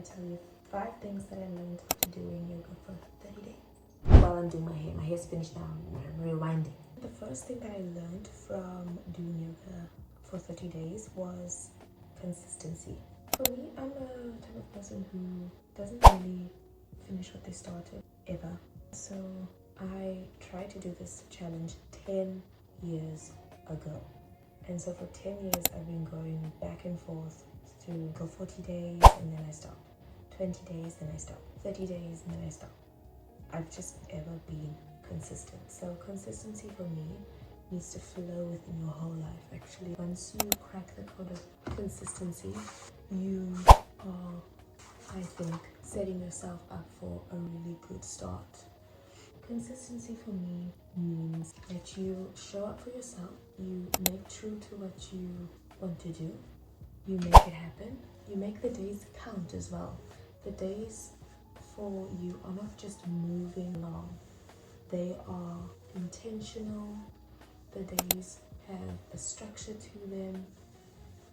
going to tell you 5 things that I learned after doing yoga for 30 days. While I'm doing my hair. My hair's finished now. I'm rewinding. The first thing that I learned from doing yoga for 30 days was consistency. For me, I'm a type of person who doesn't really finish what they started, ever. So I tried to do this challenge 10 years ago. And so for 10 years, I've been going back and forth to go 40 days and then I stop. 20 days, then I stop. 30 days, and then I stop. I've just ever been consistent. So consistency for me needs to flow within your whole life. Actually, once you crack the code of consistency, you are, I think, setting yourself up for a really good start. Consistency for me means that you show up for yourself, you make true to what you want to do, you make it happen, you make the days count as well. The days for you are not just moving along, they are intentional, the days have a structure to them.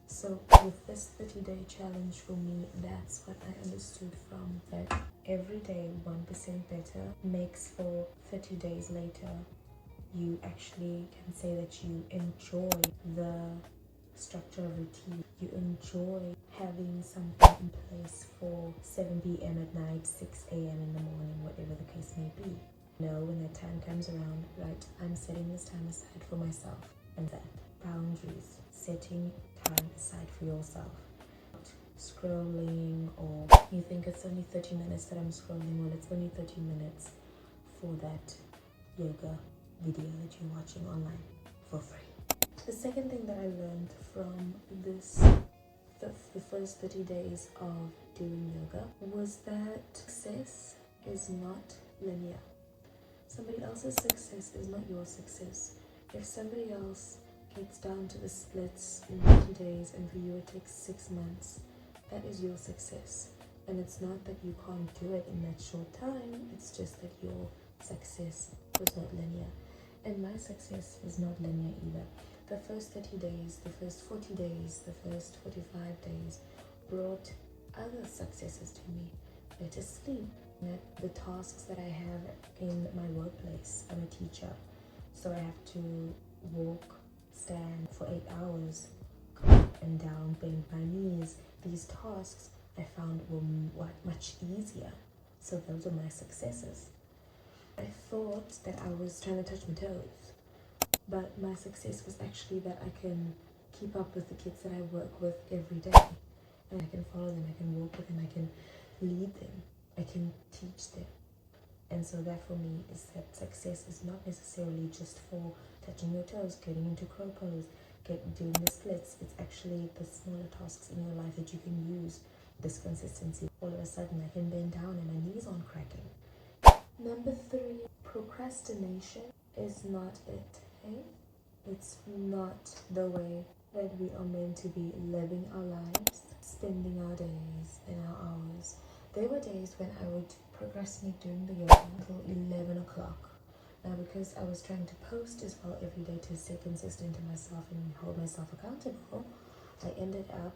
So with this 30-day challenge for me, that's what I understood from that. Every day 1% better makes for 30 days later. You actually can say that you enjoy the structure of routine. You enjoy having something in place for 7 p.m. at night, 6 a.m. in the morning, whatever the case may be. When that time comes around, right, I'm setting this time aside for myself. And that boundaries, setting time aside for yourself. Not scrolling, or you think it's only 30 minutes that I'm scrolling, well, it's only 30 minutes for that yoga video that you're watching online for free. The second thing that I learned from the first 30 days of doing yoga was that success is not linear. Somebody else's success is not your success. If somebody else gets down to the splits in 30 days and for you it takes 6 months, that is your success. And it's not that you can't do it in that short time, it's just that your success was not linear. And my success was not linear either. The first 30 days, the first 40 days, the first 45 days brought other successes to me. Better sleep, the tasks that I have in my workplace. I'm a teacher, so I have to walk, stand for 8 hours, go up and down, bend my knees. These tasks I found were much easier, so those are my successes. I thought that I was trying to touch my toes, but my success was actually that I can keep up with the kids that I work with every day, and I can follow them, I can walk with them, I can lead them, I can teach them. And so that for me is that success is not necessarily just for touching your toes, getting into crow pose, doing the splits. It's actually the smaller tasks in your life that you can use this consistency. All of a sudden I can bend down and my knees aren't cracking. Number 3, procrastination is not it, okay? It's not the way that we are meant to be living our lives, spending our days and our hours. There were days when I would procrastinate doing the yoga until 11 o'clock. Now, because I was trying to post as well every day to stay consistent to myself and hold myself accountable, I ended up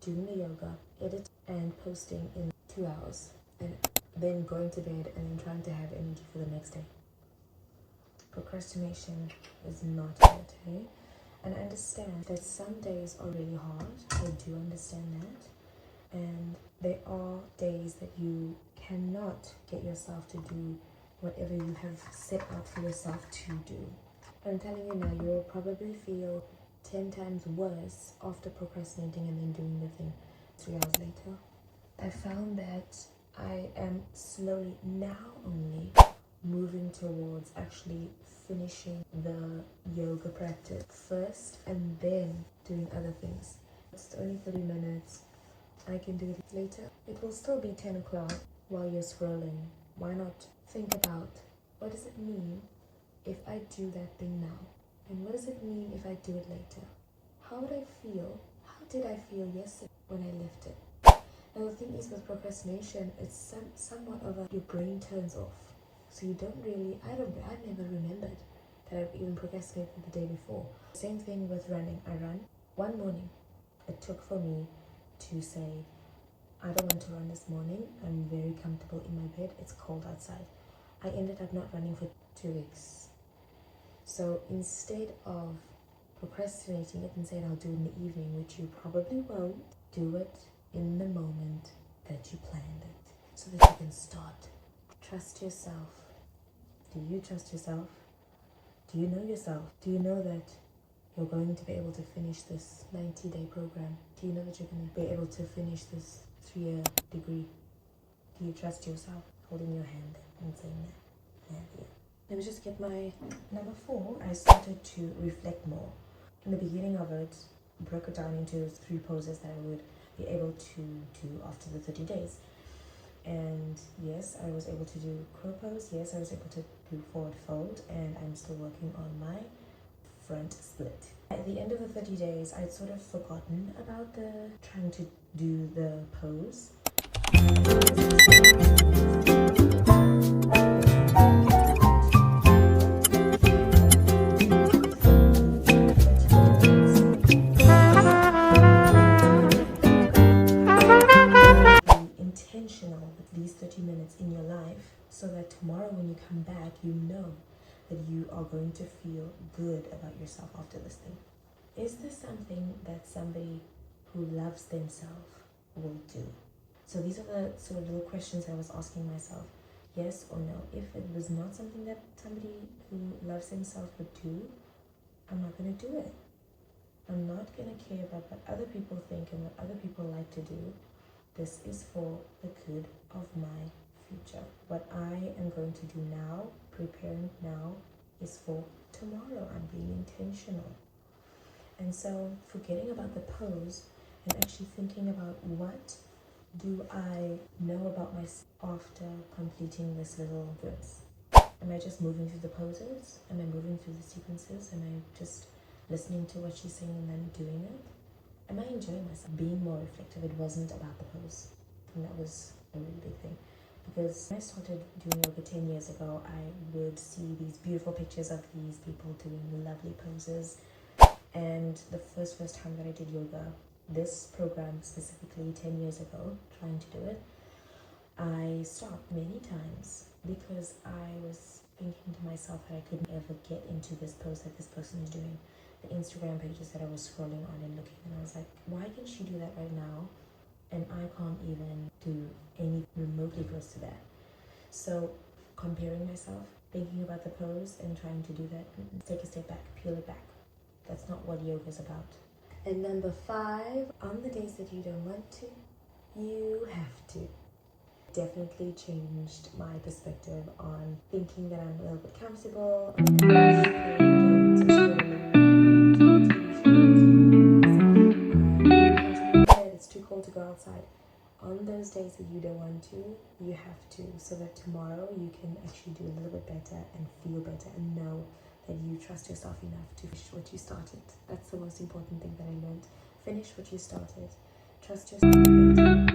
doing the yoga, edit and posting in 2 hours, and then going to bed and then trying to have energy for the next day. Procrastination is not it, hey? And I understand that some days are really hard. I do understand that. And there are days that you cannot get yourself to do whatever you have set out for yourself to do. I'm telling you now, you'll probably feel 10 times worse after procrastinating and then doing the thing 3 hours later. I found that I am slowly now only moving towards actually finishing the yoga practice first and then doing other things. It's only 30 minutes. I can do it later. It will still be 10 o'clock while you're scrolling. Why not think about, what does it mean if I do that thing now? And what does it mean if I do it later? How would I feel? How did I feel yesterday when I left it? Now the thing is with procrastination, it's somewhat of your brain turns off. So you don't really, I never remembered that I've even procrastinated the day before. Same thing with running. I run. One morning, it took for me to say, I don't want to run this morning. I'm very comfortable in my bed. It's cold outside. I ended up not running for 2 weeks. So instead of procrastinating it and saying I'll do it in the evening, which you probably won't, do it in the moment that you planned it so that you can start. Trust yourself. Do you trust yourself? Do you know yourself? Do you know that you're going to be able to finish this 90-day program? Do you know that you're going to be able to finish this 3-year degree? Do you trust yourself? Holding your hand and saying that. Yeah. Let me just get my number 4. I started to reflect more. In the beginning of it, broke it down into 3 poses that I would be able to do after the 30 days. And yes, I was able to do crow pose. Yes, I was able to do forward fold, and I'm still working on my front split. At the end of the 30 days, I'd sort of forgotten about trying to do the pose. Intentional with these 30 minutes in your life so that tomorrow when you come back, you know that you are going to feel good about yourself after this thing. Is this something that somebody who loves themselves will do? So these are the sort of little questions I was asking myself. Yes or no? If it was not something that somebody who loves himself would do, I'm not going to do it. I'm not going to care about what other people think and what other people like to do. This is for the good of my future. What I am going to do now, preparing now, is for tomorrow. I'm being intentional. And so forgetting about the pose and actually thinking about what do I know about myself after completing this little verse. Am I just moving through the poses? Am I moving through the sequences? Am I just listening to what she's saying and then doing it? Am I enjoying myself? Being more reflective. It wasn't about the pose. And that was a really big thing. Because when I started doing yoga 10 years ago, I would see these beautiful pictures of these people doing lovely poses. And the first time that I did yoga, this program specifically 10 years ago, trying to do it, I stopped many times because I was thinking to myself that I couldn't ever get into this pose that this person is doing. The Instagram pages that I was scrolling on and looking, and I was like, why can she do that right now and I can't even do any remotely close to that? So comparing myself, thinking about the pose and trying to do that, take a step back, peel it back. That's not what yoga is about. And number 5, on the days that you don't want to, you have to. Definitely changed my perspective on thinking that I'm a little bit comfortable on the couch, it's too cold to go outside. On those days that you don't want to, you have to, so that tomorrow you can actually do a little bit better and feel better and know that you trust yourself enough to finish what you started. That's the most important thing that I learned. Finish what you started. Trust yourself better.